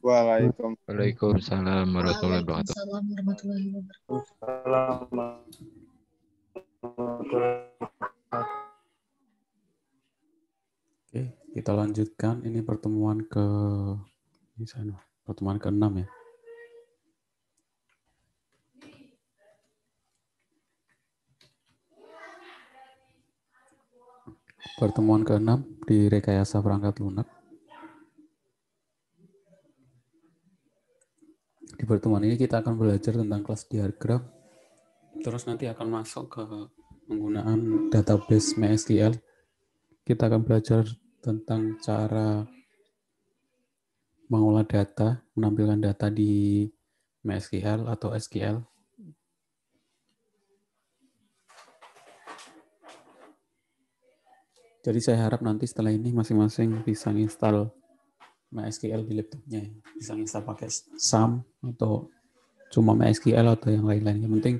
Waalaikumsalam warahmatullahi wabarakatuh. Waalaikumsalam warahmatullahi wabarakatuh. Oke, kita lanjutkan. Ini pertemuan pertemuan ke-6 ya. Pertemuan ke-6 di rekayasa perangkat lunak. Di pertemuan ini kita akan belajar tentang kelas diagram. Terus nanti akan masuk ke penggunaan database MySQL. Kita akan belajar tentang cara mengolah data, menampilkan data di MySQL atau SQL. Jadi saya harap nanti setelah ini masing-masing bisa install MySQL di laptopnya. Bisa install pakai SAM atau cuma MySQL atau yang lain-lain. Yang penting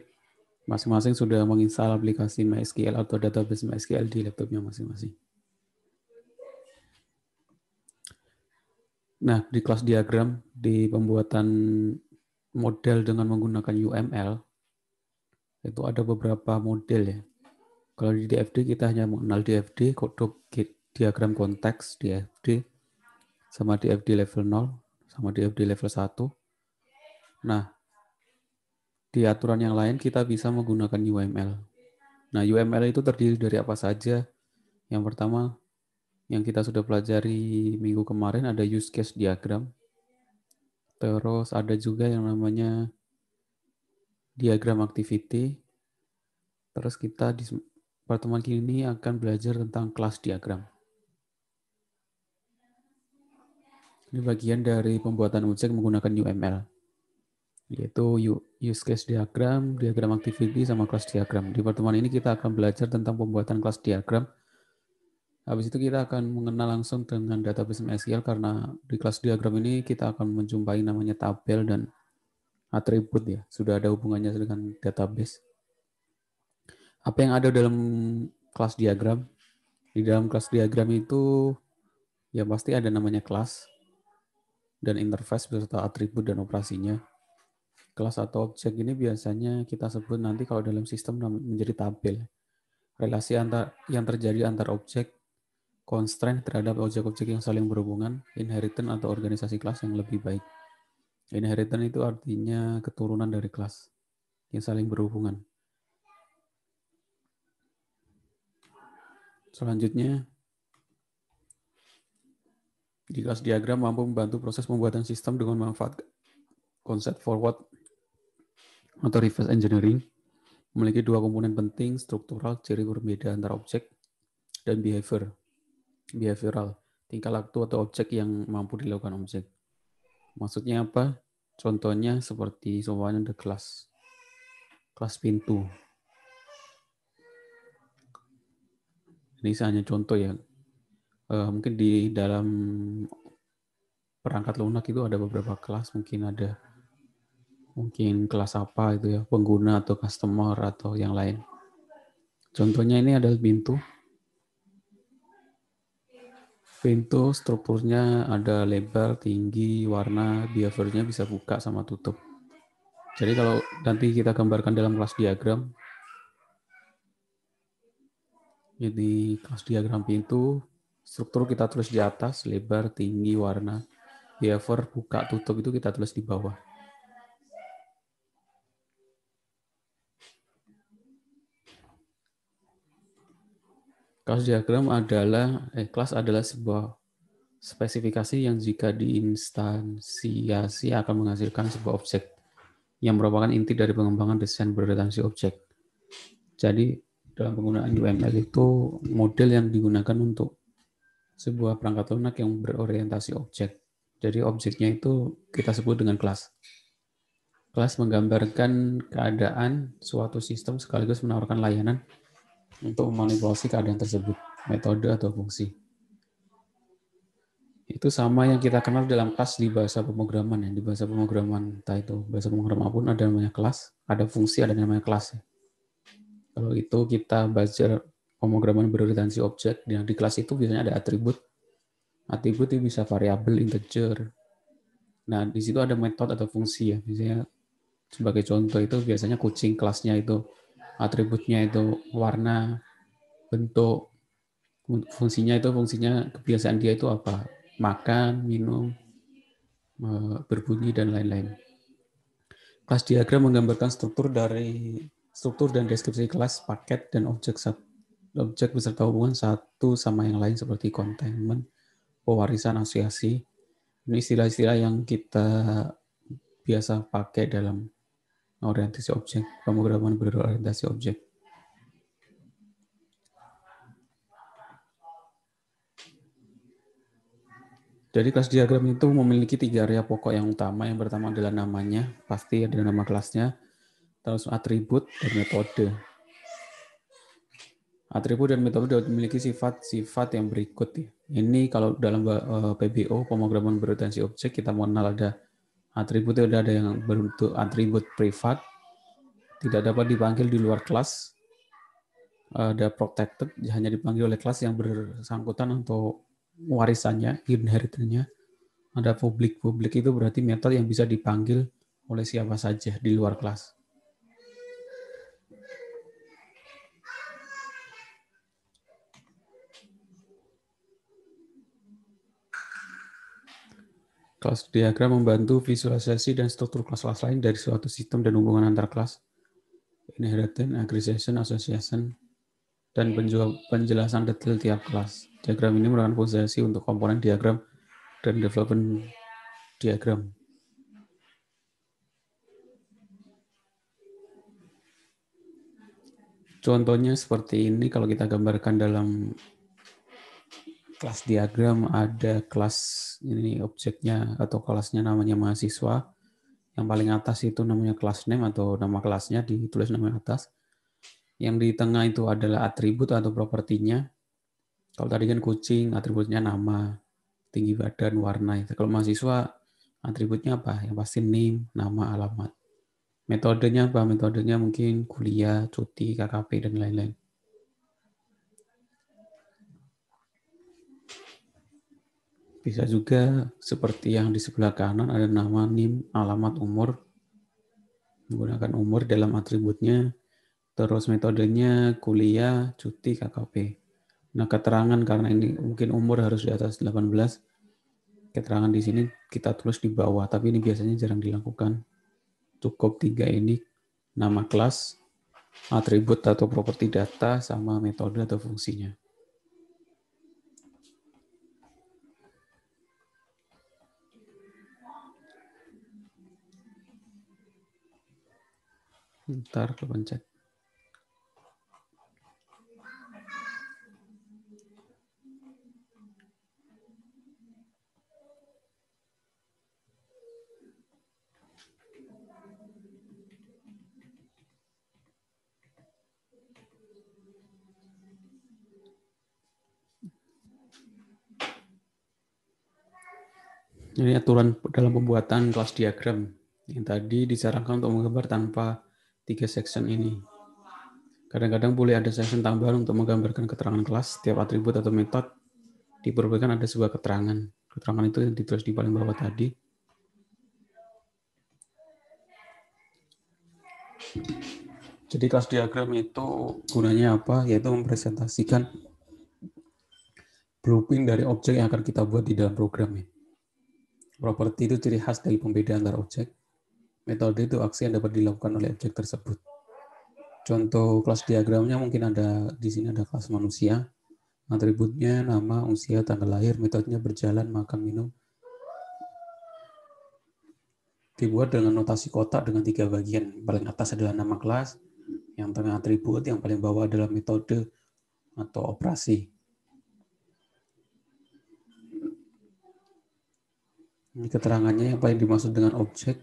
masing-masing sudah menginstal aplikasi MySQL atau database MySQL di laptopnya masing-masing. Nah, di kelas diagram, di pembuatan model dengan menggunakan UML, itu ada beberapa model ya. Kalau di DFD kita hanya mengenal DFD, kode diagram konteks DFD, sama DFD level 0, sama DFD level 1. Nah, di aturan yang lain kita bisa menggunakan UML. Nah, UML itu terdiri dari apa saja? Yang pertama, yang kita sudah pelajari minggu kemarin ada use case diagram. Terus ada juga yang namanya diagram activity. Terus kita di pertemuan ini akan belajar tentang kelas diagram. Ini bagian dari pembuatan objek menggunakan UML, yaitu use case diagram, diagram activity, sama kelas diagram. Di pertemuan ini kita akan belajar tentang pembuatan kelas diagram. Habis itu kita akan mengenal langsung dengan database MySQL karena di kelas diagram ini kita akan menjumpai namanya tabel dan atribut ya. Sudah ada hubungannya dengan database. Apa yang ada dalam kelas diagram? Di dalam kelas diagram itu ya pasti ada namanya kelas dan interface beserta atribut dan operasinya. Kelas atau objek ini biasanya kita sebut nanti kalau dalam sistem menjadi tabel. Relasi yang terjadi antar objek, constraint terhadap objek-objek yang saling berhubungan, inheritance atau organisasi kelas yang lebih baik. Inheritance itu artinya keturunan dari kelas yang saling berhubungan. Selanjutnya, di kelas diagram mampu membantu proses pembuatan sistem dengan memanfaatkan konsep forward atau reverse engineering, memiliki dua komponen penting, struktural, ciri berbeda antara objek, dan behavioral, tingkah laku atau objek yang mampu dilakukan objek. Maksudnya apa? Contohnya seperti soalnya ada kelas pintu. Ini hanya contoh ya. Mungkin di dalam perangkat lunak itu ada beberapa kelas, mungkin kelas apa itu ya, pengguna atau customer atau yang lain. Contohnya ini adalah pintu. Pintu strukturnya ada lebar, tinggi, warna, behaviornya bisa buka sama tutup. Jadi kalau nanti kita gambarkan dalam kelas diagram, jadi kelas diagram pintu, struktur kita tulis di atas, lebar, tinggi, warna, behavior, buka, tutup itu kita tulis di bawah. Kelas adalah sebuah spesifikasi yang jika diinstansiasi akan menghasilkan sebuah objek yang merupakan inti dari pengembangan desain berorientasi objek. Jadi dalam penggunaan UML itu model yang digunakan untuk sebuah perangkat lunak yang berorientasi objek. Jadi objeknya itu kita sebut dengan kelas. Kelas menggambarkan keadaan suatu sistem sekaligus menawarkan layanan untuk memanipulasi keadaan tersebut, metode atau fungsi. Itu sama yang kita kenal dalam kelas di bahasa pemrograman ya. Di bahasa pemrograman, entah itu bahasa pemrograman pun ada namanya kelas, ada fungsi, ada namanya kelas. Kalau itu kita belajar pemrograman berorientasi objek, yang di kelas itu biasanya ada atribut. Atribut itu bisa variabel, integer, Nah, di situ ada metode atau fungsi ya. Misalnya sebagai contoh itu biasanya kucing kelasnya itu atributnya itu warna, bentuk, fungsinya kebiasaan dia itu apa? Makan, minum, berbunyi dan lain-lain. Kelas diagram menggambarkan struktur dan deskripsi kelas, paket, dan objek beserta hubungan satu sama yang lain seperti containment, pewarisan, asosiasi. Ini istilah-istilah yang kita biasa pakai dalam orientasi objek, pemrograman berorientasi objek. Jadi kelas diagram itu memiliki 3 area pokok yang utama. Yang pertama adalah namanya, pasti ada nama kelasnya, terus atribut dan metode. Atribut dan metode dapat memiliki sifat-sifat yang berikut. Ini kalau dalam PBO, pemrograman berorientasi objek, kita mengenal ada atribut, ada yang berbentuk atribut privat, tidak dapat dipanggil di luar kelas, ada protected, hanya dipanggil oleh kelas yang bersangkutan untuk warisannya, inheritance-nya. Ada publik itu berarti metode yang bisa dipanggil oleh siapa saja di luar kelas. Kelas diagram membantu visualisasi dan struktur kelas-kelas lain dari suatu sistem dan hubungan antar kelas, inheritance, aggregation, association, dan penjelasan detail tiap kelas. Diagram ini merupakan fondasi untuk komponen diagram dan development diagram. Contohnya seperti ini, kalau kita gambarkan dalam kelas diagram, ada kelas ini objeknya atau kelasnya namanya mahasiswa. Yang paling atas itu namanya kelas name atau nama kelasnya, ditulis nama atas. Yang di tengah itu adalah atribut atau propertinya. Kalau tadi kan kucing, atributnya nama, tinggi badan, warna. Kalau mahasiswa, atributnya apa? Yang pasti name, nama, alamat. Metodenya apa? Metodenya mungkin kuliah, cuti, KKP, dan lain-lain. Bisa juga seperti yang di sebelah kanan, ada nama, NIM, alamat, umur. Menggunakan umur dalam atributnya. Terus metodenya kuliah, cuti, KKP. Nah, keterangan karena ini mungkin umur harus di atas 18. Keterangan di sini kita tulis di bawah, tapi ini biasanya jarang dilakukan. Cukup 3 ini, nama kelas, atribut atau properti data, sama metode atau fungsinya. Ntar kepencet. Ini aturan dalam pembuatan kelas diagram. Yang tadi disarankan untuk menggambar tanpa 3 section ini. Kadang-kadang boleh ada section tambahan untuk menggambarkan keterangan kelas. Setiap atribut atau metode diperbolehkan ada sebuah keterangan. Keterangan itu yang ditulis di paling bawah tadi. Jadi kelas diagram itu gunanya apa? Yaitu mempresentasikan blueprint dari objek yang akan kita buat di dalam programnya. Properti itu ciri khas dari pembedaan antar objek. Metode itu aksi yang dapat dilakukan oleh objek tersebut. Contoh kelas diagramnya mungkin ada di sini ada kelas manusia. Atributnya nama, usia, tanggal lahir, metodenya berjalan, makan, minum. Dibuat dengan notasi kotak dengan 3 bagian. Paling atas adalah nama kelas, yang tengah atribut, yang paling bawah adalah metode atau operasi. Ini keterangannya yang paling dimaksud dengan objek.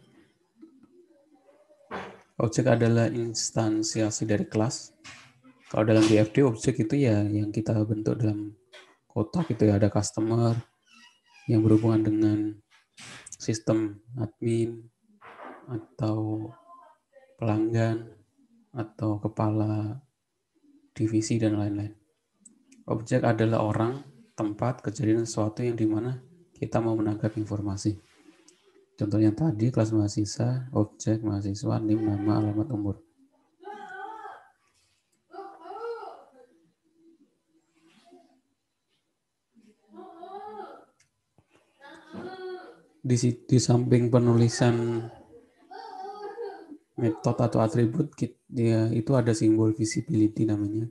Objek adalah instansiasi dari kelas. Kalau dalam DFD, objek itu ya yang kita bentuk dalam kotak itu ya, ada customer yang berhubungan dengan sistem admin atau pelanggan atau kepala divisi dan lain-lain. Objek adalah orang, tempat, kejadian, sesuatu yang dimana kita mau menangkap informasi. Contohnya tadi kelas mahasiswa, objek mahasiswa, NIM, nama, alamat, umur. Di samping penulisan metode atau atribut, itu ada simbol visibility namanya,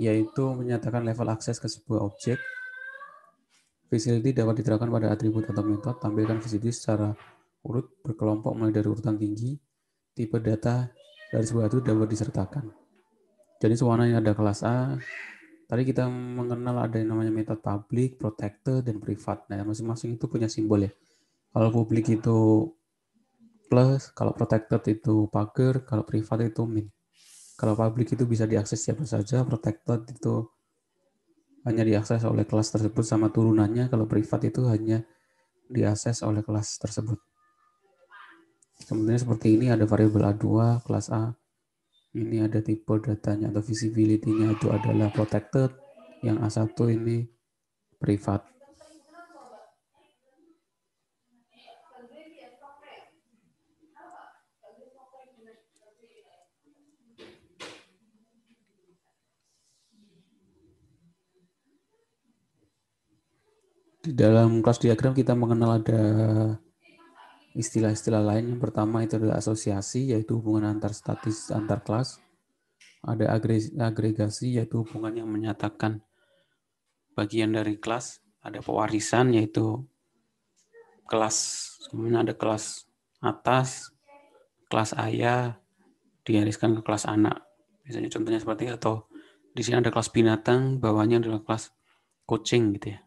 yaitu menyatakan level akses ke sebuah objek. Visibility dapat diterapkan pada atribut atau metode. Tampilkan visibility secara urut berkelompok mulai dari urutan tinggi. Tipe data dari sebuah atribut dapat disertakan. Jadi semuanya ada kelas A. Tadi kita mengenal ada yang namanya metode public, protected, dan privat. Nah, masing-masing itu punya simbol ya. Kalau public itu plus, kalau protected itu pagar, kalau privat itu min. Kalau public itu bisa diakses siapa saja, protected itu hanya diakses oleh kelas tersebut sama turunannya, kalau privat itu hanya diakses oleh kelas tersebut. Sebenarnya seperti ini, ada variabel A2, kelas A. Ini ada tipe datanya atau visibility-nya itu adalah protected, yang A1 ini privat. Di dalam kelas diagram kita mengenal ada istilah-istilah lain. Yang pertama itu adalah asosiasi, yaitu hubungan antar statis antar kelas. Ada agregasi, yaitu hubungan yang menyatakan bagian dari kelas. Ada pewarisan, yaitu kelas, sebenarnya ada kelas atas, kelas ayah, diariskan ke kelas anak. Biasanya contohnya seperti itu. Atau di sini ada kelas binatang, bawahnya adalah kelas kucing gitu ya.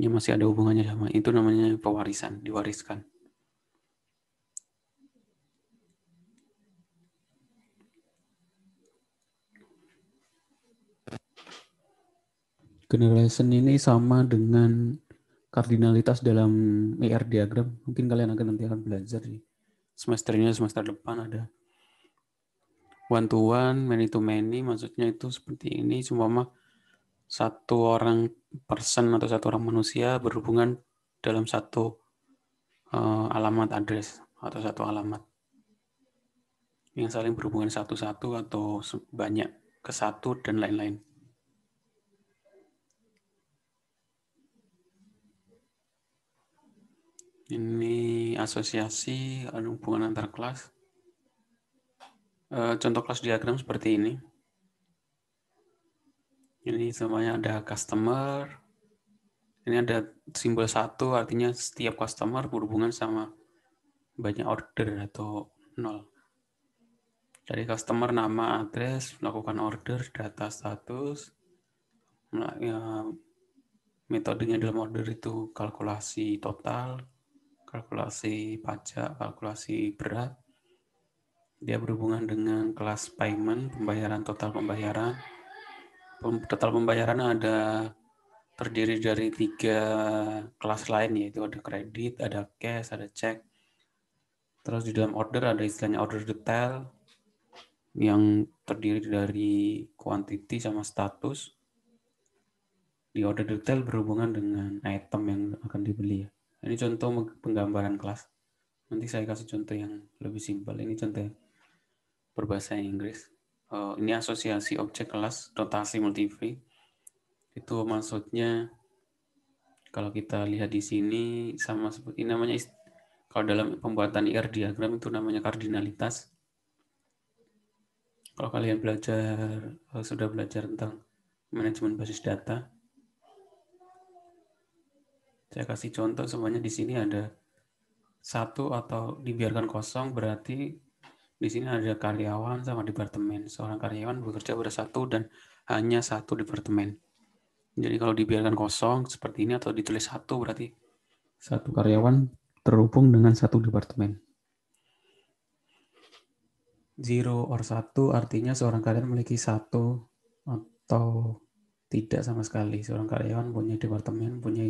Ini masih ada hubungannya sama itu, namanya pewarisan, diwariskan. Generation ini sama dengan kardinalitas dalam ER diagram. Mungkin kalian nanti akan belajar di semester ini, semester depan ada one to one, many to many. Maksudnya itu seperti ini, seumpama satu orang person atau satu orang manusia berhubungan dalam satu alamat address atau satu alamat yang saling berhubungan satu-satu atau banyak ke satu dan lain-lain. Ini asosiasi, hubungan antar kelas. Contoh kelas diagram seperti ini. Ini semuanya ada customer. Ini ada simbol 1, artinya setiap customer berhubungan sama banyak order atau 0. Dari customer, nama, address, melakukan order, data status. Metodenya dalam order itu kalkulasi total, kalkulasi pajak, kalkulasi berat. Dia berhubungan dengan kelas payment, pembayaran, total pembayaran. Total pembayaran ada terdiri dari 3 kelas lain, yaitu ada kredit, ada cash, ada cek. Terus di dalam order ada istilahnya order detail yang terdiri dari quantity sama status. Di order detail berhubungan dengan item yang akan dibeli ya. Ini contoh penggambaran kelas. Nanti saya kasih contoh yang lebih simpel. Ini contoh berbahasa Inggris. Ini asosiasi objek kelas rotasi multivariate. Itu maksudnya kalau kita lihat di sini sama seperti ini, namanya kalau dalam pembuatan ER diagram itu namanya kardinalitas. Kalau kalian sudah belajar tentang manajemen basis data, saya kasih contoh semuanya di sini ada 1 atau dibiarkan kosong, berarti di sini ada karyawan sama departemen. Seorang karyawan bekerja pada 1 dan hanya 1 departemen. Jadi kalau dibiarkan kosong seperti ini atau ditulis 1, berarti 1 karyawan terhubung dengan 1 departemen. 0 or 1 artinya seorang karyawan memiliki 1 atau tidak sama sekali. Seorang karyawan punya punya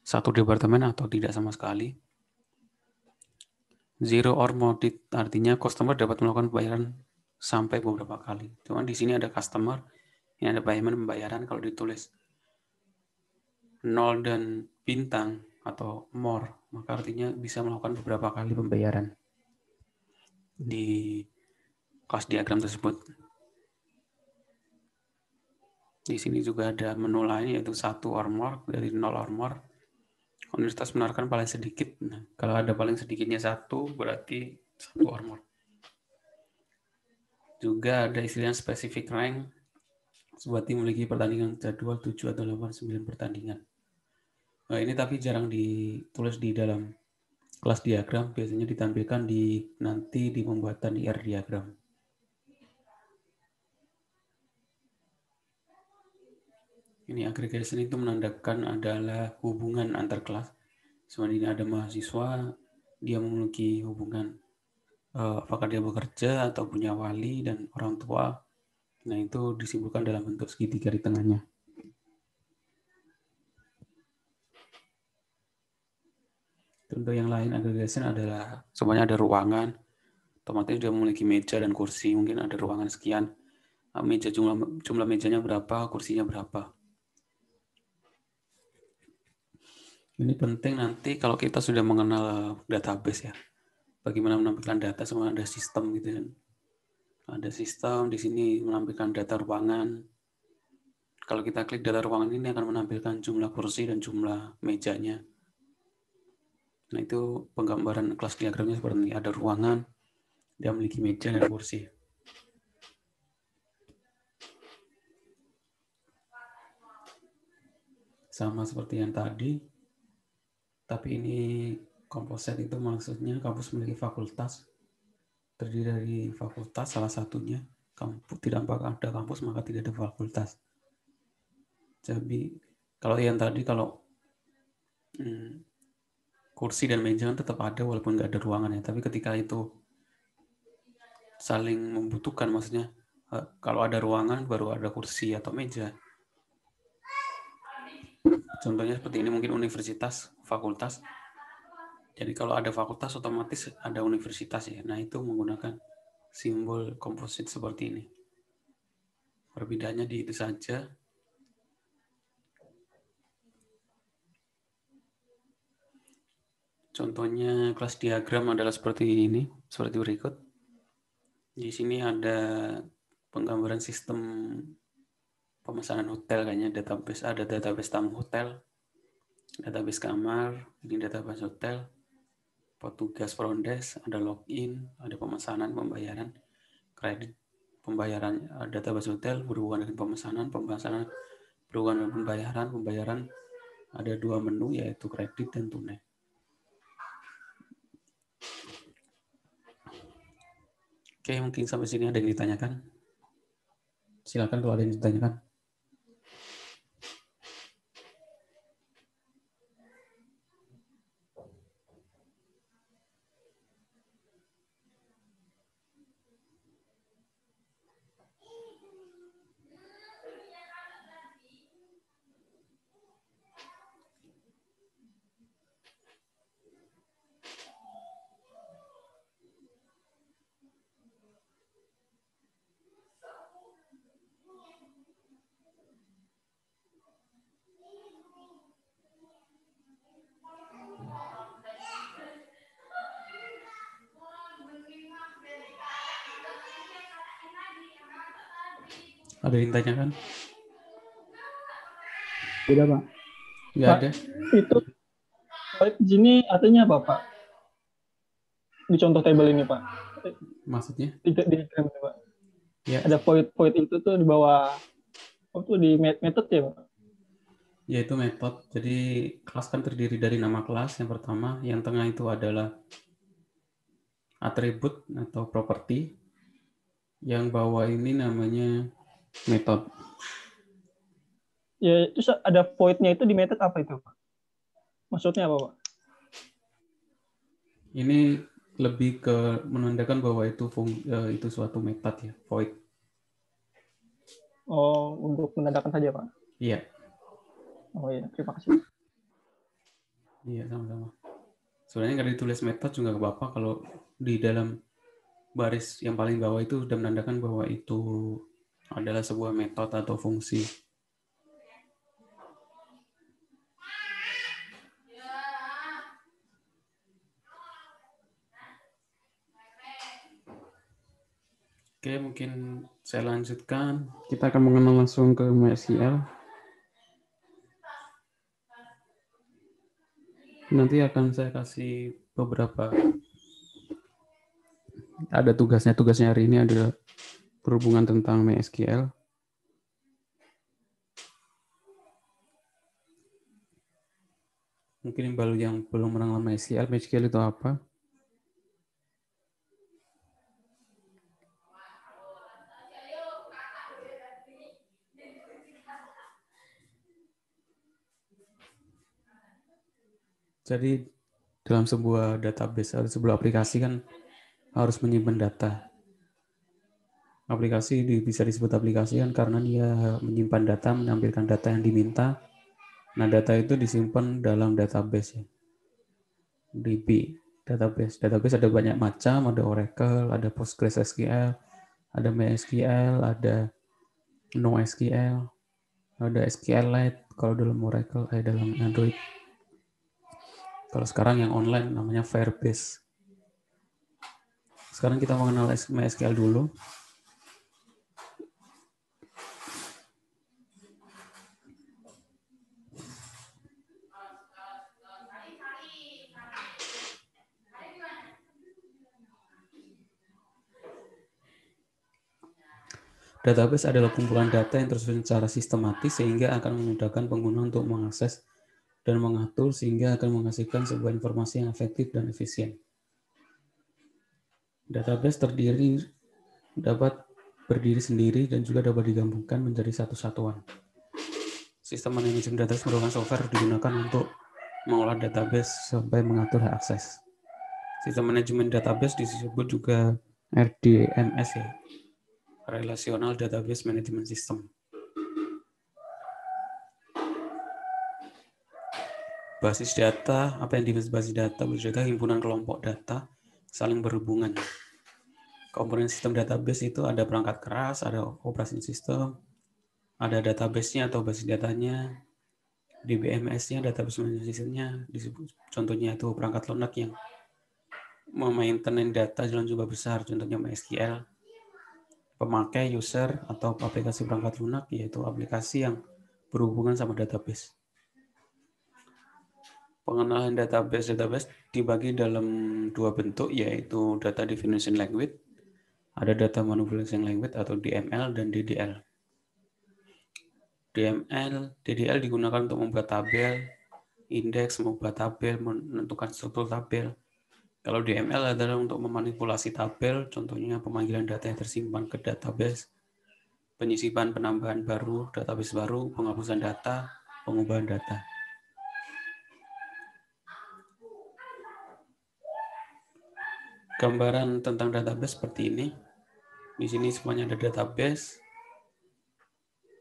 1 departemen atau tidak sama sekali. 0 or mode artinya customer dapat melakukan pembayaran sampai beberapa kali. Cuma di sini ada customer, ini ada pembayaran. Kalau ditulis 0 dan bintang atau more maka artinya bisa melakukan beberapa kali pembayaran di kelas diagram tersebut. Di sini juga ada menu lain, yaitu 1 or more, dari 0 or more. Universitas menawarkan paling sedikit. Nah, kalau ada paling sedikitnya 1, berarti 1 or more. Juga ada istilahnya specific rank, sebuah tim memiliki pertandingan jadwal 7 atau 8, 9 pertandingan. Nah, ini tapi jarang ditulis di dalam kelas diagram, biasanya ditampilkan nanti di pembuatan IR diagram. Ini aggregation itu menandakan adalah hubungan antar kelas. Sebenarnya ada mahasiswa, dia memiliki hubungan apakah dia bekerja atau punya wali dan orang tua. Nah, itu disimpulkan dalam bentuk segitiga di tengahnya. Contoh yang lain aggregation adalah semuanya ada ruangan, otomatis dia memiliki meja dan kursi, mungkin ada ruangan sekian, meja jumlah mejanya berapa, kursinya berapa. Ini penting nanti kalau kita sudah mengenal database ya, bagaimana menampilkan data, semua ada sistem gitu kan. Ada sistem di sini menampilkan data ruangan. Kalau kita klik data ruangan ini akan menampilkan jumlah kursi dan jumlah mejanya. Nah, itu penggambaran kelas diagramnya seperti ini. Ada ruangan, dia memiliki meja dan kursi. Sama seperti yang tadi, tapi ini komposit itu maksudnya kampus memiliki fakultas, terdiri dari fakultas salah satunya. Tidak ada kampus maka tidak ada fakultas. Jadi kalau yang tadi kalau kursi dan meja kan tetap ada walaupun nggak ada ruangannya. Tapi ketika itu saling membutuhkan, maksudnya kalau ada ruangan baru ada kursi atau meja. Contohnya seperti ini, mungkin universitas, fakultas. Jadi kalau ada fakultas otomatis ada universitas ya. Nah, itu menggunakan simbol komposit seperti ini. Perbedaannya di itu saja. Contohnya kelas diagram adalah seperti ini, seperti berikut. Di sini ada penggambaran sistem pemesanan hotel, kayaknya database, ada database tamu hotel, database kamar, ini database hotel, petugas front desk, ada login, ada pemesanan, pembayaran, kredit, pembayaran, database hotel berhubungan dengan pemesanan berhubungan dengan pembayaran, ada 2 menu yaitu kredit dan tunai. Oke, mungkin sampai sini ada yang ditanyakan. Silakan kalau ada yang ditanyakan. Ada yang ditanyakan? Tidak, Pak. Nggak Pak, ada. itu di sini artinya apa, Pak? Di contoh tabel ini, Pak. Maksudnya? Di diagram ini, Pak. Ya. Ada void itu tuh di bawah, di method ya, Pak? Yaitu metode. Jadi kelas kan terdiri dari nama kelas yang pertama, yang tengah itu adalah atribut atau properti, yang bawah ini namanya metode. Ya, terus ada void-nya itu di method apa itu, Pak? Maksudnya apa, Pak? Ini lebih ke menandakan bahwa itu suatu metode ya, void. Oh, untuk menandakan saja, Pak? Iya. Oh iya, terima kasih. Iya, sama-sama. Sebenarnya nggak ditulis metode juga nggak apa-apa kalau di dalam baris yang paling bawah itu sudah menandakan bahwa itu adalah sebuah metode atau fungsi. Oke, mungkin saya lanjutkan. Kita akan mengenal langsung ke MySQL. Nanti akan saya kasih beberapa, ada tugasnya hari ini adalah berhubungan tentang MySQL. Mungkin yang belum mengenal MySQL itu apa? Jadi dalam sebuah database atau sebuah aplikasi kan harus menyimpan data. Aplikasi bisa disebut aplikasi kan karena dia menyimpan data, menampilkan data yang diminta. Nah, data itu disimpan dalam database ya. DB, database. Database ada banyak macam, ada Oracle, ada PostgreSQL, ada MySQL, ada NoSQL, ada SQLite kalau dalam Oracle, dalam Android. Kalau sekarang yang online namanya Firebase. Sekarang kita mengenal MySQL dulu. Database adalah kumpulan data yang tersusun secara sistematis sehingga akan memudahkan pengguna untuk mengakses dan mengatur sehingga akan menghasilkan sebuah informasi yang efektif dan efisien. Database dapat berdiri sendiri dan juga dapat digabungkan menjadi satu satuan. Sistem manajemen database merupakan software digunakan untuk mengolah database sampai mengatur hak akses. Sistem manajemen database disebut juga RDMS ya. Relational Database Management System. Basis data, apa yang dimaksud basis data? Basis data himpunan kelompok data saling berhubungan. Komponen sistem database itu ada perangkat keras, ada operasi sistem, ada database-nya atau basis datanya, DBMS-nya, database management system-nya, contohnya itu perangkat lunak yang memaintain data dalam jumlah besar, contohnya MySQL. Pemakai, user, atau aplikasi perangkat lunak, yaitu aplikasi yang berhubungan sama database. Pengenalan database dibagi dalam dua bentuk, yaitu data definition language, ada data manipulation language atau DML dan DDL. DDL digunakan untuk membuat tabel, indeks, membuat tabel, menentukan struktur tabel. Kalau DML adalah untuk memanipulasi tabel, contohnya pemanggilan data yang tersimpan ke database, penyisipan penambahan baru, database baru, penghapusan data, pengubahan data. Gambaran tentang database seperti ini. Di sini semuanya ada database.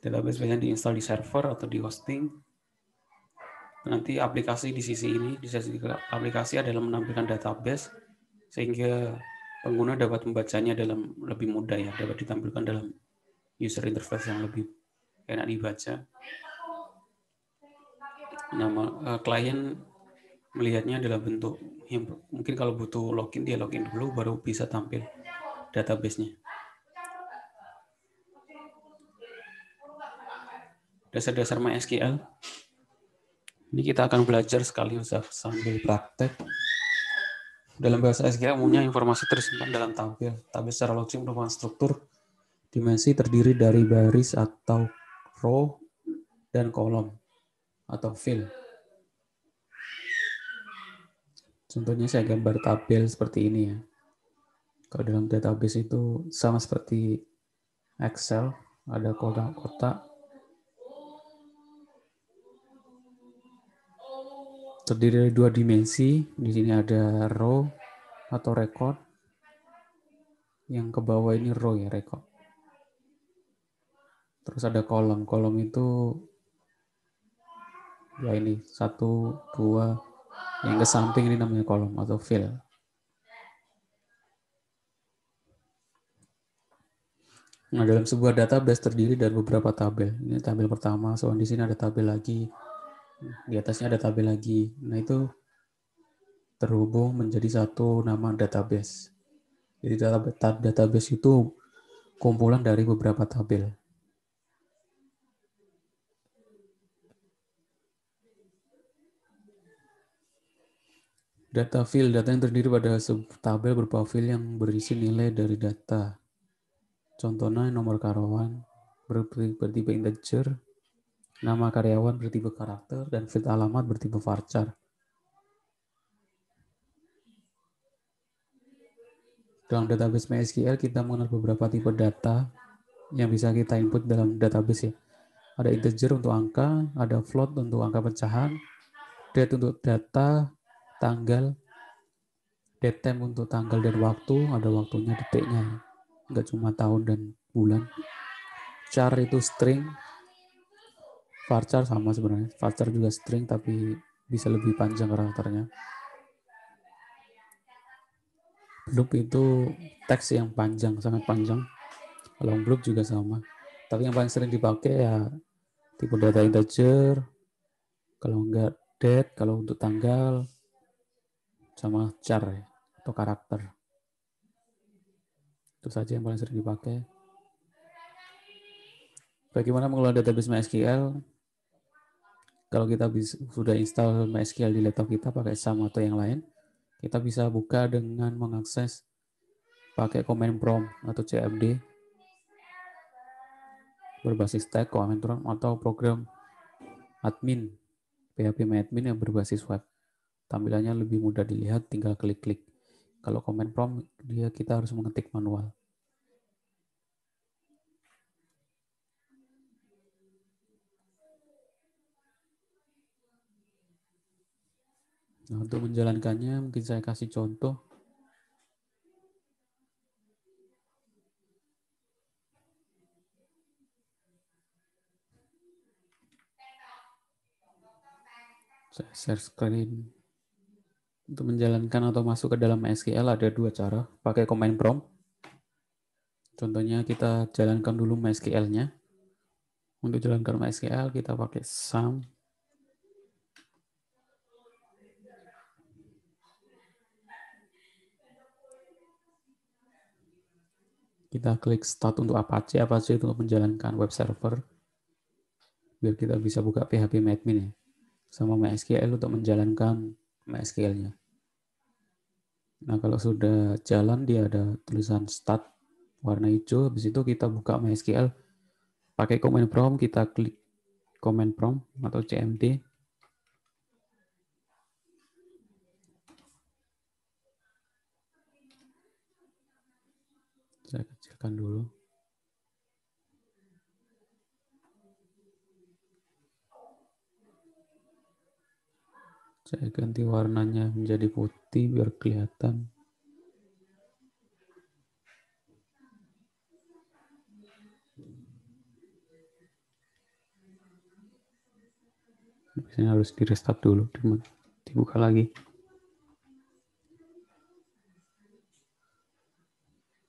Database biasanya diinstal di server atau di hosting. Nanti aplikasi di sisi ini, di sisi aplikasi adalah menampilkan database sehingga pengguna dapat membacanya dalam lebih mudah ya, dapat ditampilkan dalam user interface yang lebih enak dibaca. Klien melihatnya dalam bentuk yang mungkin kalau butuh login dia login dulu baru bisa tampil database-nya. Dasar-dasar MySQL. Ini kita akan belajar sekaligus sambil praktek. Dalam bahasa SQL umumnya informasi tersimpan dalam tabel. Tabel secara logik merupakan struktur dimensi terdiri dari baris atau row dan kolom atau field. Contohnya saya gambar tabel seperti ini ya. Kalau dalam database itu sama seperti Excel, ada kotak-kotak. Terdiri dari dua dimensi. Di sini ada row atau record. Yang ke bawah ini row ya, record. Terus ada kolom. Kolom itu ya ini 1, 2. Yang ke samping ini namanya kolom atau field. Nah, dalam sebuah database terdiri dari beberapa tabel. Ini tabel pertama, soal di sini ada tabel lagi. Di atasnya ada tabel lagi. Nah, itu terhubung menjadi satu nama database. Jadi database itu kumpulan dari beberapa tabel. Data field, data yang terdiri pada tabel berupa field yang berisi nilai dari data. Contohnya nomor karyawan bertipe integer, nama karyawan bertipe karakter, dan field alamat bertipe varchar. Dalam database MySQL kita mengenal beberapa tipe data yang bisa kita input dalam database ya. Ada integer untuk angka, ada float untuk angka pecahan, date untuk data, tanggal, datetime untuk tanggal dan waktu, ada waktunya detiknya, nggak cuma tahun dan bulan. Char itu string, varchar sama sebenarnya, varchar juga string tapi bisa lebih panjang karakternya. Loop itu teks yang panjang, sangat panjang. Long loop juga sama. Tapi yang paling sering dipakai ya tipe data integer, kalau enggak date, kalau untuk tanggal, sama char ya, atau karakter. Itu saja yang paling sering dipakai. Bagaimana mengelola database MySQL? Kalau kita sudah install MySQL di laptop kita pakai SAM atau yang lain, kita bisa buka dengan mengakses pakai command prompt atau CMD berbasis tag command prompt atau program admin PHP admin yang berbasis web. Tampilannya lebih mudah dilihat, tinggal klik-klik. Kalau command prompt kita harus mengetik manual. Nah, untuk menjalankannya mungkin saya kasih contoh. Saya share screen. Untuk menjalankan atau masuk ke dalam MySQL ada dua cara. Pakai command prompt. Contohnya kita jalankan dulu MySQL-nya. Untuk jalankan MySQL kita pakai SAM. Kita klik start untuk Apache. Apache itu untuk menjalankan web server. Biar kita bisa buka PHP admin ya. Sama MySQL untuk menjalankan MySQL-nya. Nah, kalau sudah jalan dia ada tulisan start warna hijau, habis itu kita buka MySQL pakai command prompt, kita klik command prompt atau CMD. Saya kecilkan dulu. Saya ganti warnanya menjadi putih biar kelihatan. Biasanya harus di restart dulu, dibuka lagi.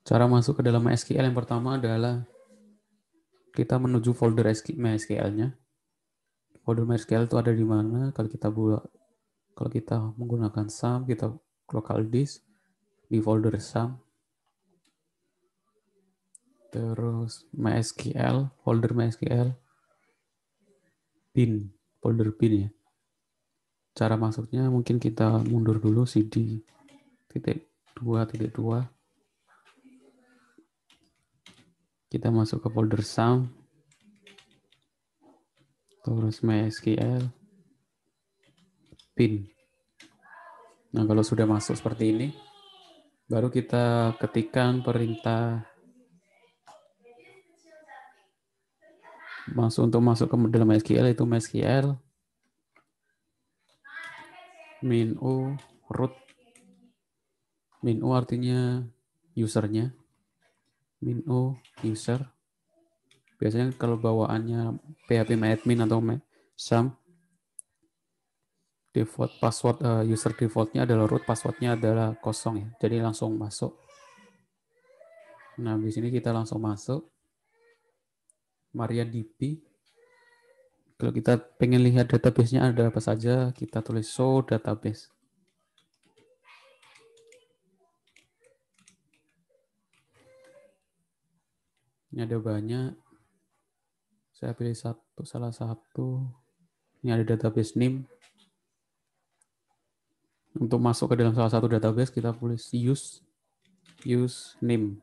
Cara masuk ke dalam MySQL yang pertama adalah kita menuju folder MySQL-nya. Folder MySQL itu ada di mana? Kalau kita menggunakan SAM, kita local disk di folder SAM. Terus MySQL, folder MySQL, bin, folder bin ya. Cara masuknya mungkin kita mundur dulu cd .2.2. Kita masuk ke folder SAM. Terus MySQL, bin. Nah, kalau sudah masuk seperti ini, baru kita ketikkan perintah untuk masuk ke dalam MySQL, itu MySQL -u root. -u artinya usernya, -u user. Biasanya kalau bawaannya PHP admin atau SAM, default password user defaultnya adalah root, passwordnya adalah kosong ya, jadi langsung masuk. Nah, di sini kita langsung masuk MariaDB. Kalau kita pengen lihat database-nya ada apa saja, kita tulis show database. Ini ada banyak. Saya pilih salah satu. Ini ada database name. Untuk masuk ke dalam salah satu database, kita tulis use name.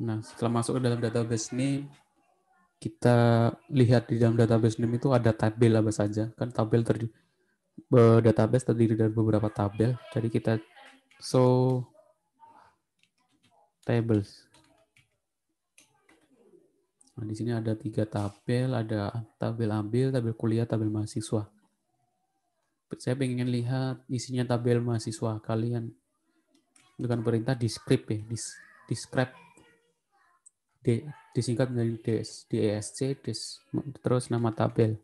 Nah, setelah masuk ke dalam database name, kita lihat di dalam database name itu ada tabel apa saja. Kan database terdiri dari beberapa tabel. Jadi kita show tables. Nah, di sini ada 3 tabel, ada tabel ambil, tabel kuliah, tabel mahasiswa. Saya ingin lihat isinya tabel mahasiswa kalian dengan perintah describe ya, describe disingkat menjadi DESC, terus nama tabel.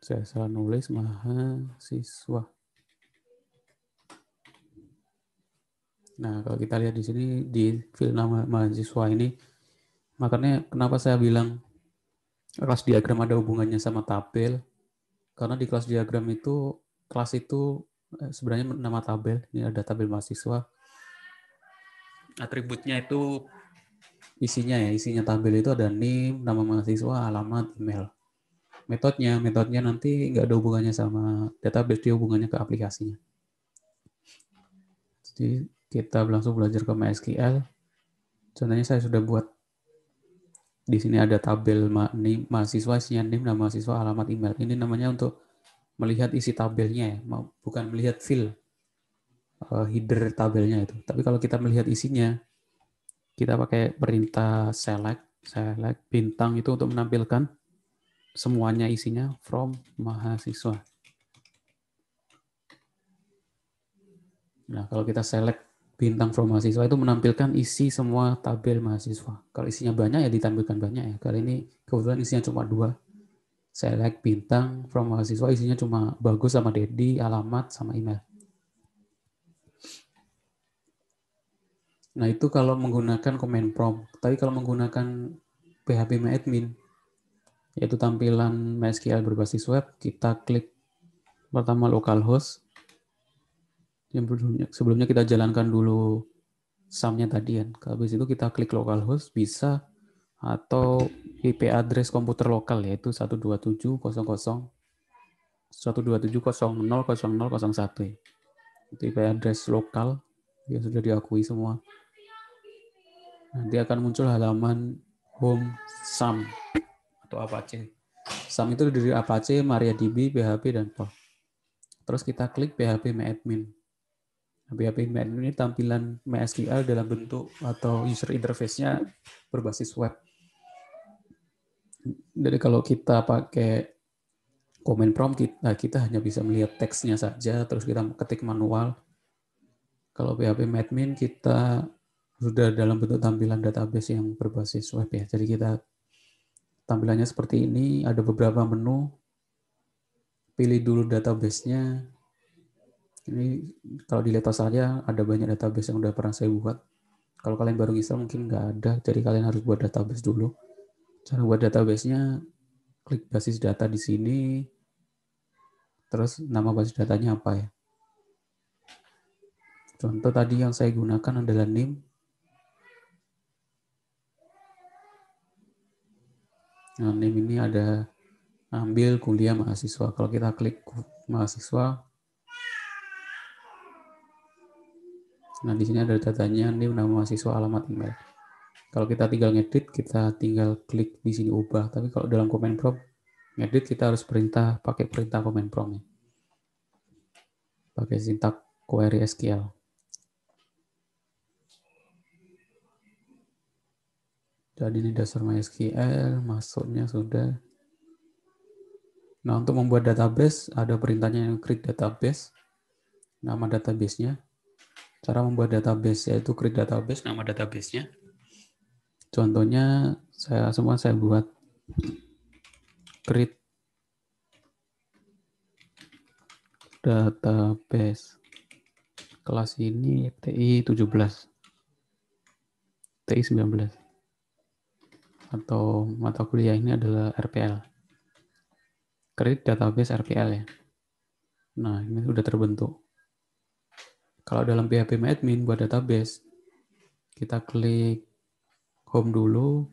Saya salah nulis mahasiswa. Nah, kalau kita lihat di sini di field nama mahasiswa ini, makanya kenapa saya bilang kelas diagram ada hubungannya sama tabel, karena di kelas diagram itu, kelas itu sebenarnya nama tabel. Ini ada tabel mahasiswa. Atributnya itu isinya tabel itu ada name, nama mahasiswa, alamat, email. Metodenya nanti nggak ada hubungannya sama database, dia hubungannya ke aplikasinya. Jadi kita langsung belajar ke MySQL. Contohnya saya sudah buat. Di sini ada tabel mahasiswa, isinya name, nama mahasiswa, alamat, email. Ini namanya untuk melihat isi tabelnya ya, bukan melihat field header tabelnya itu. Tapi kalau kita melihat isinya, kita pakai perintah select bintang itu untuk menampilkan semuanya isinya from mahasiswa. Nah, kalau kita select bintang from mahasiswa itu menampilkan isi semua tabel mahasiswa. Kalau isinya banyak ya ditampilkan banyak ya. Kali ini kebetulan isinya cuma 2. Select bintang from mahasiswa isinya cuma Bagus sama Dedi, alamat sama email. Nah, itu kalau menggunakan command prompt. Tapi kalau menggunakan phpMyAdmin, yaitu tampilan MySQL berbasis web, kita klik pertama localhost. Sebelumnya kita jalankan dulu sum-nya tadi kan. Habis itu kita klik localhost, bisa, atau IP address komputer lokal yaitu 127.127.0.0.01 ya. Itu IP address lokal yang sudah diakui semua. Nanti akan muncul halaman home sum atau Apache. Sum itu dari Apache, MariaDB, PHP, dan Perl. Terus kita klik phpMyAdmin. phpMyAdmin ini tampilan MySQL dalam bentuk atau user interface-nya berbasis web. Jadi kalau kita pakai command prompt, kita hanya bisa melihat teksnya saja, terus kita ketik manual. Kalau phpMyAdmin kita sudah dalam bentuk tampilan database yang berbasis web ya. Jadi kita tampilannya seperti ini, ada beberapa menu. Pilih dulu database-nya. Ini kalau dilihat saja ada banyak database yang udah pernah saya buat. Kalau kalian baru install mungkin nggak ada, jadi kalian harus buat database dulu. Cara buat database-nya, klik basis data di sini, terus nama basis datanya apa ya. Contoh tadi yang saya gunakan adalah name. Nah, name ini ada ambil kuliah mahasiswa. Kalau kita klik mahasiswa, nah di sini ada datanya, name, nama mahasiswa, alamat, email. Kalau kita tinggal ngedit, kita tinggal klik di sini ubah. Tapi kalau dalam command prompt ngedit, kita harus pakai perintah command prompt. Pakai sintak query SQL. Jadi ini dasar MySQL, masuknya sudah. Nah, untuk membuat database, ada perintahnya yang create database, nama database-nya. Cara membuat database yaitu create database, nama database-nya. Contohnya, saya buat create database. Kelas ini TI 17, TI 19. Atau mata kuliah ini adalah RPL. create database RPL ya. Nah, ini sudah terbentuk. Kalau dalam PHP admin buat database, kita klik home dulu.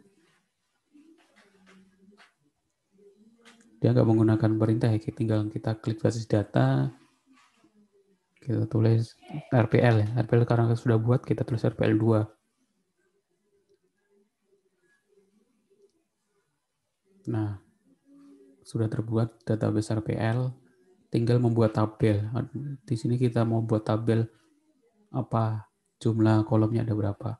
Dia nggak menggunakan perintah ya, tinggal kita klik basis data, kita tulis RPL ya. RPL karena sudah buat, kita tulis RPL 2. Nah, sudah terbuat database RPL, tinggal membuat tabel. Di sini kita mau buat tabel apa, jumlah kolomnya ada berapa.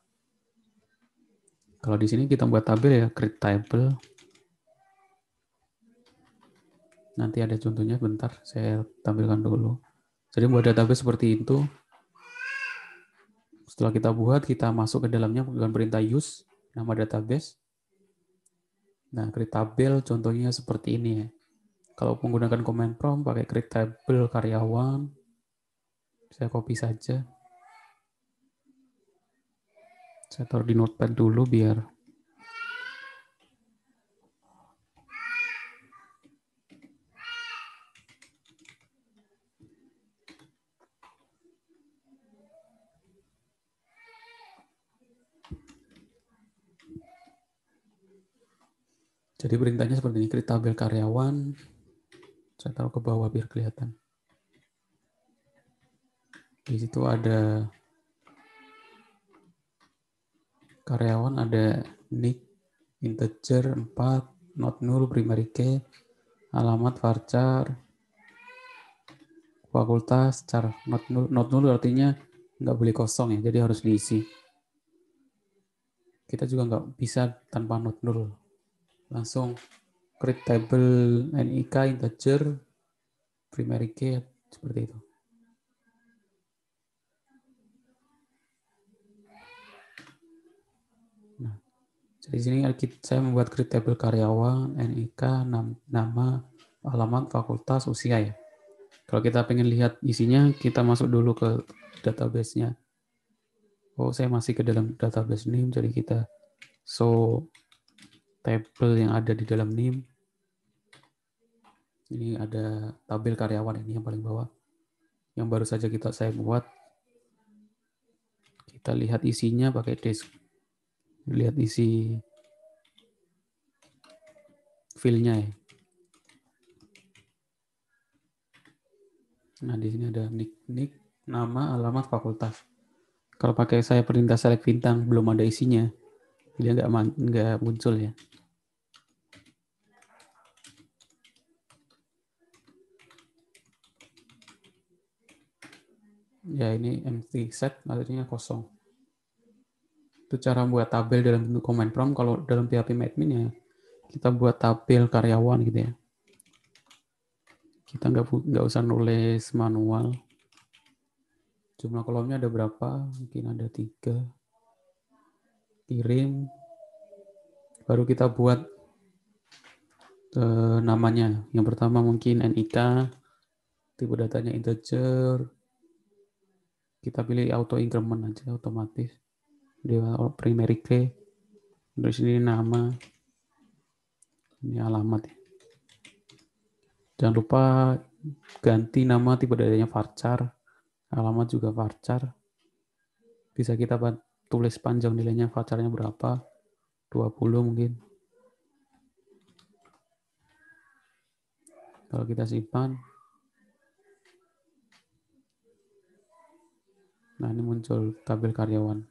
Kalau di sini kita buat tabel ya, create table. Nanti ada contohnya, bentar saya tampilkan dulu. Jadi buat database seperti itu. Setelah kita buat, kita masuk ke dalamnya dengan perintah use, nama database. Nah, create tabel contohnya seperti ini ya. Kalau menggunakan command prompt, pakai create table karyawan. Saya copy saja. Saya taruh di notepad dulu biar jadi perintahnya seperti ini, create tabel karyawan. Saya taruh ke bawah biar kelihatan. Di situ ada karyawan, ada nick, integer 4, not null, primary key, alamat, varchar, fakultas, char, not null. Not null artinya nggak boleh kosong ya, jadi harus diisi. Kita juga nggak bisa tanpa not null. Langsung create table NIK, integer, primary key, seperti itu. Nah, di sini saya membuat create table karyawan, NIK, nama, alamat, fakultas, usia ya. Kalau kita pengen lihat isinya, kita masuk dulu ke database-nya. Oh, saya masih ke dalam database name, jadi kita show table yang ada di dalam name. Ini ada tabel karyawan, ini yang paling bawah. Yang baru saja saya buat. Kita lihat isinya pakai disk. Lihat isi file-nya ya. Nah, di sini ada nick, nama, alamat, fakultas. Kalau pakai saya perintah select bintang, belum ada isinya, dia nggak muncul ya. Ya, ini empty set, artinya kosong. Itu cara buat tabel dalam bentuk command prompt. Kalau dalam PHP admin ya, kita buat tabel karyawan gitu ya. Kita nggak usah nulis manual. Jumlah kolomnya ada berapa? Mungkin ada 3. Kirim. Baru kita buat namanya. Yang pertama mungkin NIK. Tipe datanya integer. Kita pilih auto increment aja, otomatis. Dia primary key. Dari sini nama. Ini alamat ya. Jangan lupa ganti nama, tipe datanya varchar. Alamat juga varchar. Bisa kita tulis panjang nilainya, varcharnya berapa. 20 mungkin. Kalau kita simpan. Nah, ini muncul tabel karyawan.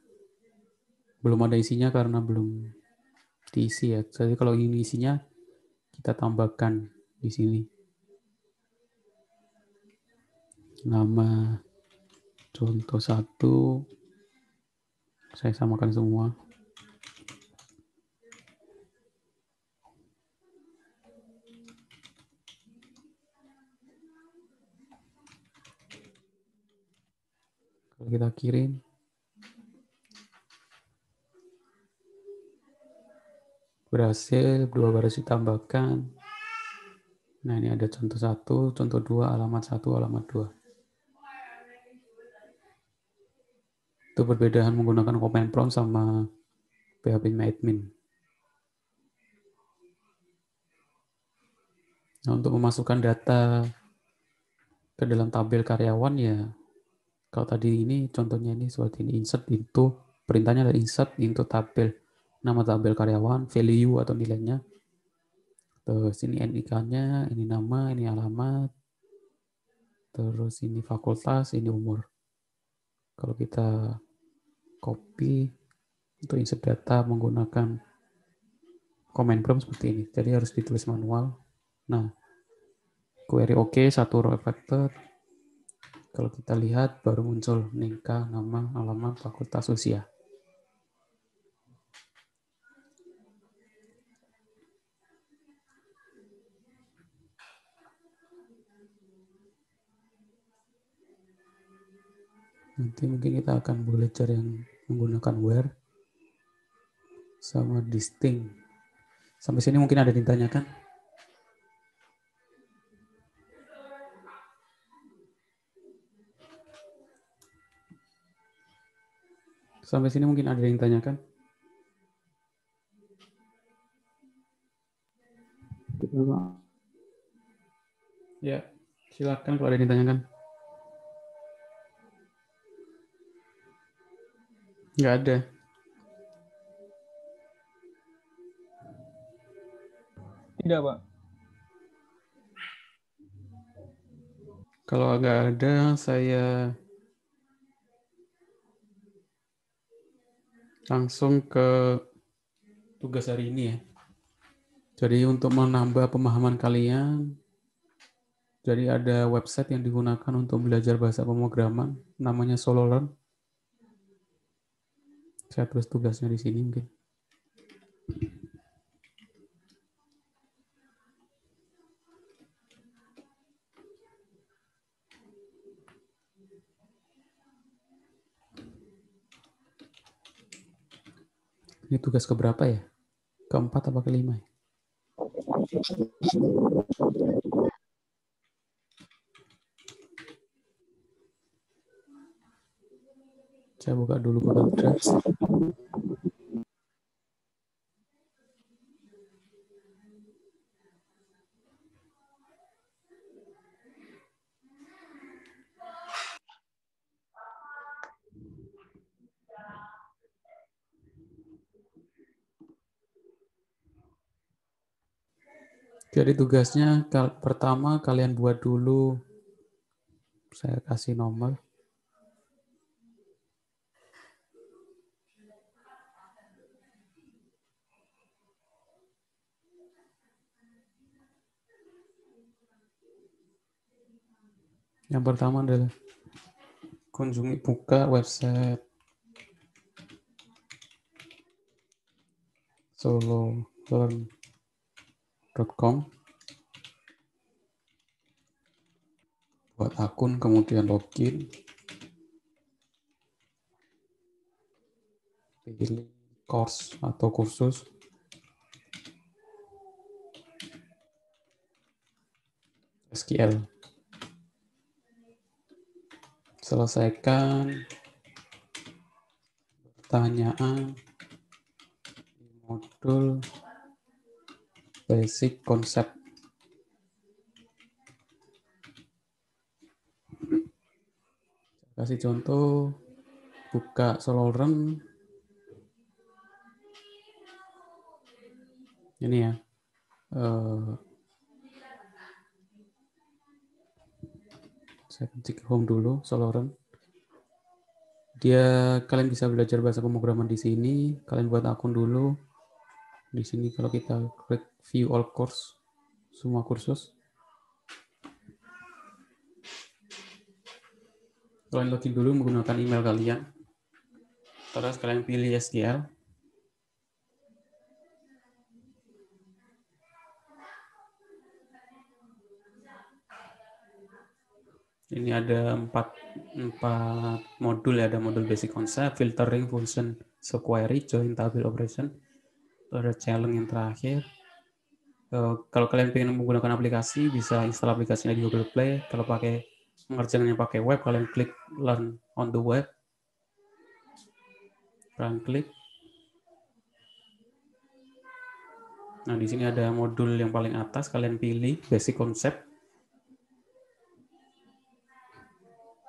Belum ada isinya karena belum diisi ya. Jadi kalau ini isinya, kita tambahkan di sini. Nama contoh 1. Saya samakan semua. Kalau kita kirim, berhasil, 2 baris ditambahkan. Nah, ini ada contoh 1, contoh 2, alamat 1, alamat 2. Itu perbedaan menggunakan command prompt sama PHP admin. Nah, untuk memasukkan data ke dalam tabel karyawan ya, kalau tadi ini contohnya ini seperti ini, insert into, perintahnya adalah insert into tabel, nama tabel karyawan, value atau nilainya, terus ini NIK-nya, ini nama, ini alamat, terus ini fakultas, ini umur. Kalau kita copy untuk insert data menggunakan command prompt seperti ini, jadi harus ditulis manual. Nah, query OK, satu row affected. Kalau kita lihat baru muncul nikah, nama, alamat, fakultas, usia. Nanti mungkin kita akan belajar yang menggunakan where sama distinct. Sampai sini mungkin ada yang ditanyakan? Sampai sini mungkin ada yang ditanyakan? Ya, silakan kalau ada yang ditanyakan. Nggak ada. Tidak, Pak. Kalau nggak ada, saya langsung ke tugas hari ini ya. Jadi untuk menambah pemahaman kalian, jadi ada website yang digunakan untuk belajar bahasa pemrograman, namanya SoloLearn. Saya tulis tugasnya di sini mungkin. Ini tugas keberapa ya? Keempat apa kelima ya? Saya buka dulu Google Drive. Jadi tugasnya pertama kalian buat dulu, saya kasih nomor. Yang pertama adalah kunjungi buka website sololearn.com, buat akun, kemudian login, pilih course atau kursus, SQL. Selesaikan pertanyaan modul basic concept. Kasih contoh, buka SoloLearn. Ini ya. Saya ketik home dulu, SoloLearn. Kalian bisa belajar bahasa pemrograman di sini. Kalian buat akun dulu. Di sini kalau kita klik view all course, semua kursus. Kalian login dulu menggunakan email kalian. Terus kalian pilih SQL. Ini ada empat modul ya, ada modul basic concept, filtering, function, query, join table operation. Ada challenge yang terakhir. Kalau kalian ingin menggunakan aplikasi, bisa install aplikasinya di Google Play. Kalau mengerjakannya pakai web, kalian klik learn on the web. Kalian klik. Nah, di sini ada modul yang paling atas, kalian pilih basic concept.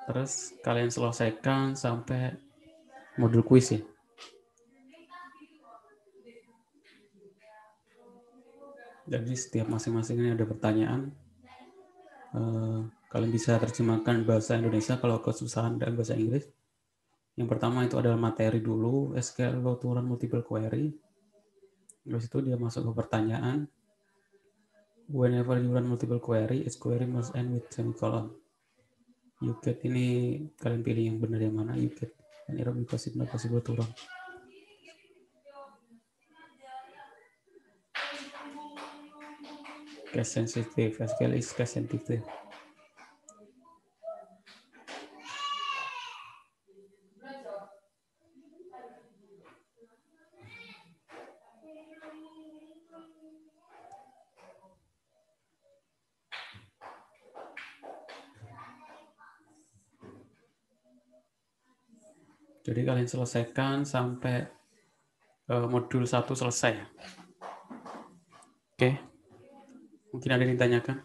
Terus kalian selesaikan sampai modul kuis ya. Jadi setiap masing-masing ini ada pertanyaan. Kalian bisa terjemahkan bahasa Indonesia kalau kesusahan dan bahasa Inggris. Yang pertama itu adalah materi dulu, SQL Low to Run Multiple Query. Terus itu dia masuk ke pertanyaan. Whenever you run multiple query, each query must end with semicolon. You get ini kalian pilih yang benar yang mana. You get an error because it's not possible to run. Case sensitive. SQL is case sensitive. Jadi kalian selesaikan sampai modul 1 selesai. Oke. Mungkin ada yang ditanyakan?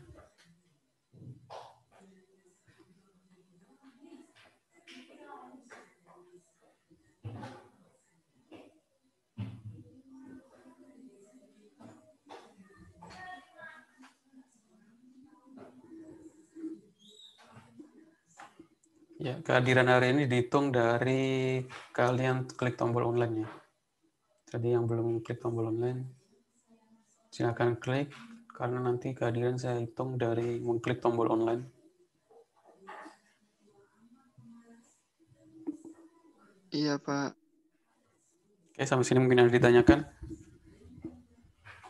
Ya, kehadiran hari ini dihitung dari kalian klik tombol online ya. Jadi yang belum klik tombol online, silakan klik karena nanti kehadiran saya hitung dari mengklik tombol online. Iya, Pak. Oke, sampai sini mungkin ada ditanyakan.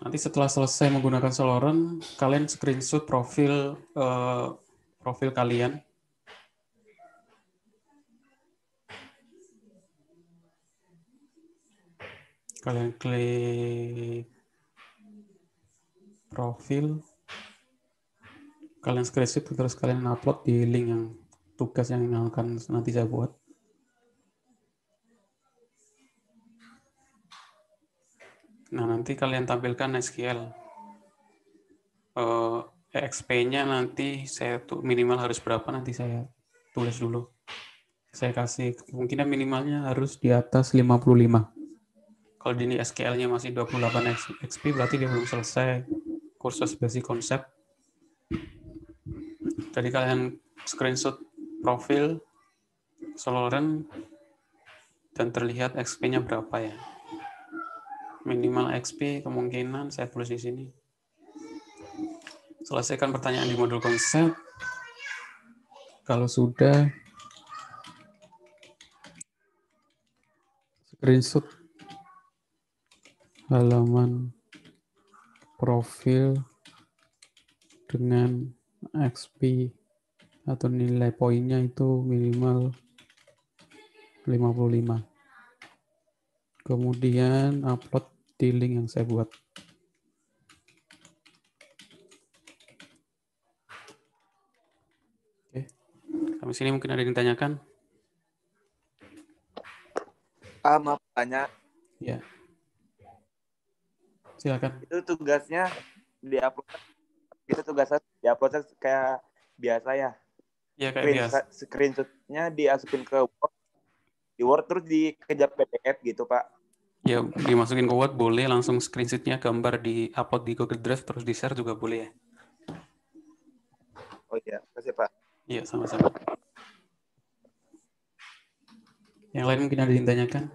Nanti setelah selesai menggunakan Soloren, kalian screenshot profil kalian. Kalian klik profil, kalian screenshot terus kalian upload di link yang tugas yang akan nanti saya buat. Nah, nanti kalian tampilkan SQL. EXP-nya nanti saya minimal harus berapa nanti saya tulis dulu. Saya kasih kemungkinan minimalnya harus di atas 55. Kalau di ini SQL-nya masih 28 XP, berarti dia belum selesai kursus basic concept. Jadi kalian screenshot profil Soloren dan terlihat XP-nya berapa ya. Minimal XP kemungkinan saya tulis di sini. Selesaikan pertanyaan di modul konsep. Kalau sudah, screenshot halaman profil dengan XP atau nilai poinnya itu minimal 55. Kemudian upload di link yang saya buat. Oke. Sampai sini mungkin ada yang ditanyakan? Maaf tanya. Ya. Silakan. Itu tugasnya diupload kayak biasa ya? Ya, kayak biasa. Screenshot-nya diasukin ke Word. Di Word terus dikejar PDF gitu, Pak. Ya, dimasukin ke Word boleh, langsung screenshot-nya gambar di-upload di Google Drive, terus di-share juga boleh ya. Oh iya, makasih Pak. Iya, sama-sama. Yang lain mungkin ada yang ditanyakan?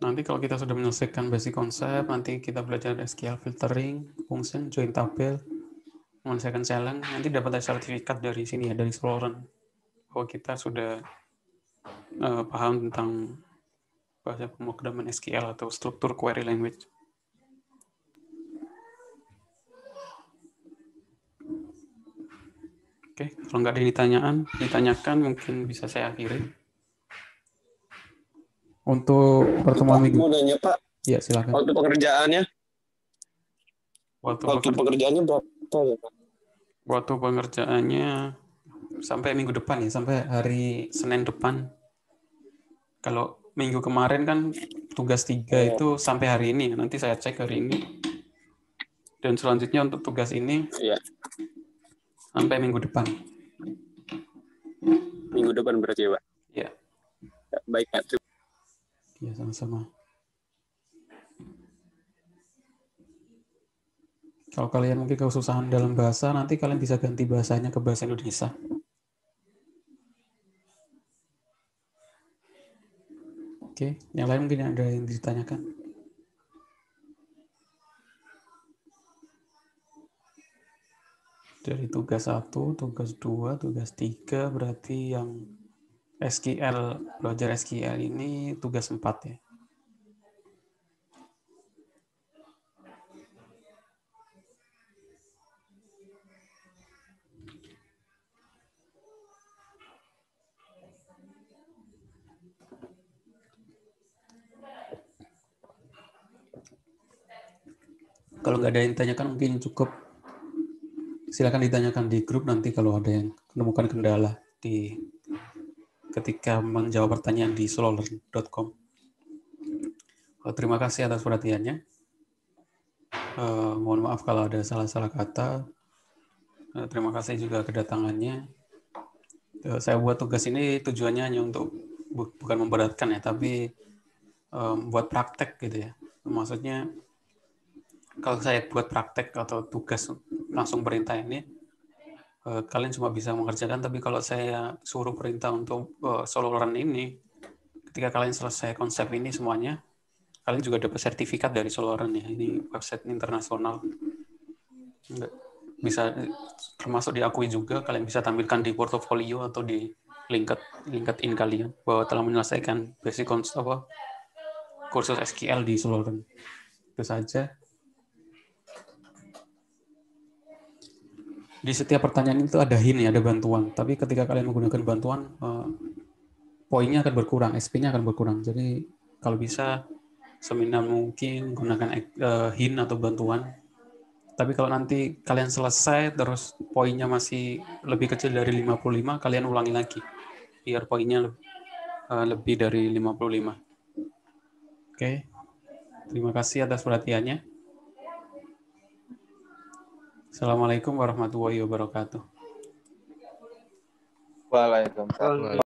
Nanti kalau kita sudah menyelesaikan basic konsep, nanti kita belajar SQL filtering, function, join tabel, menyelesaikan challenge, nanti dapat sertifikat dari sini ya, dari Soloren. Bahwa kita sudah paham tentang bahasa pemrograman SQL atau struktur query language. Oke, kalau nggak ada ditanyakan mungkin bisa saya akhiri. Untuk pertemuan minggu. Mau nanya Pak, Ya, silakan. waktu pekerjaannya Waktu pekerjaannya berapa ya, Pak? Waktu pengerjaannya sampai minggu depan ya, sampai hari Senin depan. Kalau minggu kemarin kan tugas 3 itu sampai hari ini. Nanti saya cek hari ini. Dan selanjutnya untuk tugas ini sampai minggu depan. Minggu depan berarti ya, Pak? Ya. Baik, Pak. Ya, sama-sama. Kalau kalian mungkin kesusahan dalam bahasa, nanti kalian bisa ganti bahasanya ke bahasa Indonesia. Oke, yang lain mungkin ada yang ditanyakan. Dari tugas 1, tugas 2, tugas 3, berarti yang SQL, belajar SQL ini tugas 4 ya. Kalau nggak ada yang ditanyakan mungkin cukup. Silakan ditanyakan di grup nanti kalau ada yang menemukan kendala ketika menjawab pertanyaan di sololearn.com. Terima kasih atas perhatiannya. Mohon maaf kalau ada salah-salah kata. Terima kasih juga kedatangannya. Saya buat tugas ini tujuannya hanya untuk bukan memberatkan ya, tapi buat praktek gitu ya. Maksudnya kalau saya buat praktek atau tugas langsung perintah ini, kalian cuma bisa mengerjakan, tapi kalau saya suruh perintah untuk solo learn ini, ketika kalian selesai konsep ini semuanya, kalian juga dapat sertifikat dari solo learn ya. Ini website internasional. Bisa termasuk diakui juga, kalian bisa tampilkan di portofolio atau di LinkedIn kalian bahwa telah menyelesaikan basic kursus SQL di solo learn. Itu saja. Di setiap pertanyaan itu ada hint ya, ada bantuan. Tapi ketika kalian menggunakan bantuan, poinnya akan berkurang, SP-nya akan berkurang. Jadi kalau bisa seminimal mungkin gunakan hint atau bantuan. Tapi kalau nanti kalian selesai terus poinnya masih lebih kecil dari 55, kalian ulangi lagi. Biar poinnya lebih dari 55. Oke. Terima kasih atas perhatiannya. Assalamualaikum warahmatullahi wabarakatuh. Waalaikumsalam.